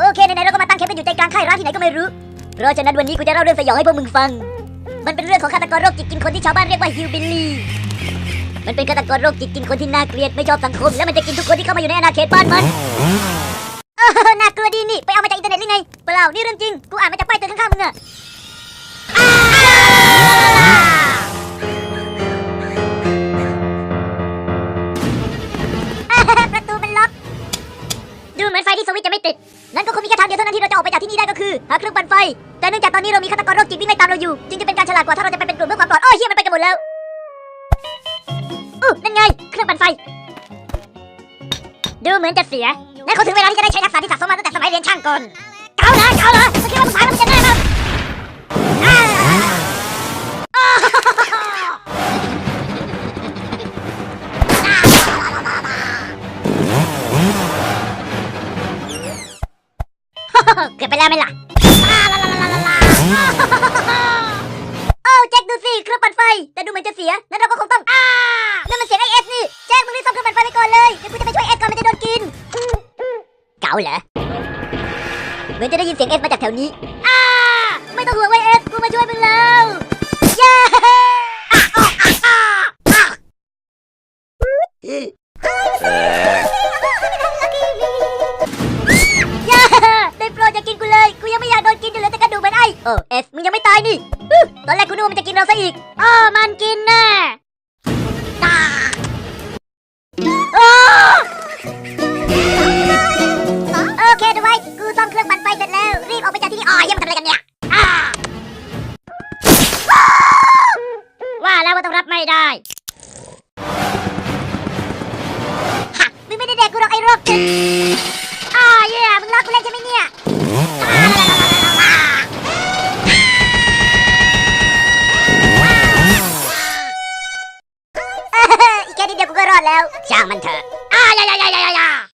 โอเคไหนๆเราก็มาตั้งแคมป์กันอยู่ใจกลางค่ายร้างที่ไหนก็ไม่รู้เพราะฉะนั้นวันนี้กูจะเล่าเรื่องสยองให้พวกมึงฟังมันเป็นเรื่องของฆาตกรโรคจิตกินคนที่ชาวบ้านเรียกว่าฮิลบิลลี่มันเป็นฆาตกรโรคจิตกินคนที่น่าเกลียดไม่ชอบสังคมและมันจะกินทุกคนที่เข้ามาอยู่ในอาณาเขตบ้านมันน่ากลัวดีนี่ไปเอามาจากอินเทอร์เน็ตหรือไงเปล่านี่เรื่องจริงกูอ่านมาจากป้ายเตือนข้างๆมึงอะประตูมันล็อกดูเหมือนไฟที่สวิตช์จะไม่ติดนั่นก็คงมีแค่ทางเดียวเท่านั้นที่เราจะออกไปจากที่นี่ได้ก็คือหาเครื่องปั่นไฟแต่เนื่องจากตอนนี้เรามีฆาตกรโรคจิตวิ่งไล่ตามเราอยู่จึงจะเป็นการฉลาดกว่าถ้าเราจะไปเป็นกลุ่มเพื่อความปลอดเฮียมันไปกันหมดแล้วนั่นไงเครื่องปั่นไฟดูเหมือนจะเสียและเขาถึงเวลาที่จะได้ใช้ทักษะที่สะสมมาตั้งแต่สมัยเรียนช่างกลเก่าเหรอมึงคิดว่ามึงผ่านมันจะง่ายมั้ยเกือบไปแล้วไหมล่ะแจ็คดูสิเครื่องปั่นไฟแต่ดูเหมือนจะเสียงั้นเราก็คงต้องนั่นมันเสียงไอเอสนี่แจ็คมึงรีบซ่อมเครื่องปั่นไฟไปก่อนเลยเดี๋ยวกูจะไปช่วยเอสก่อนมันจะโดนกินเก๋าเหรอเหมือนจะได้ยินเสียงเอสมาจากแถวนี้ไม่ต้องห่วงไว้เอสกูมาช่วยมึงแล้วเย้ได้โปรดอย่ากินกูเลยกูยังไม่อยากโดนกินอยู่เลยแต่กระดูกมันเอสมึงยังไม่ตายนี่ตอนแรกกูนึกว่ามันจะกินเราซะอีกมันกินแน่โอเคดูไว้กูซ่อมเครื่องปั่นไฟเสร็จแล้วรีบออกไปจากที่นี่ยังมาทำอะไรกันเนี่ยว่าแล้วว่าต้องรับไม่ได้มึงไม่ได้เด็กกูหรอกไอ้โรคจิตเย่มึงรักกูเล่นใช่ไหมเนี่ยอีกแค่นิดเดียวกูก็รอดแล้วช่างมันเถอะอย่า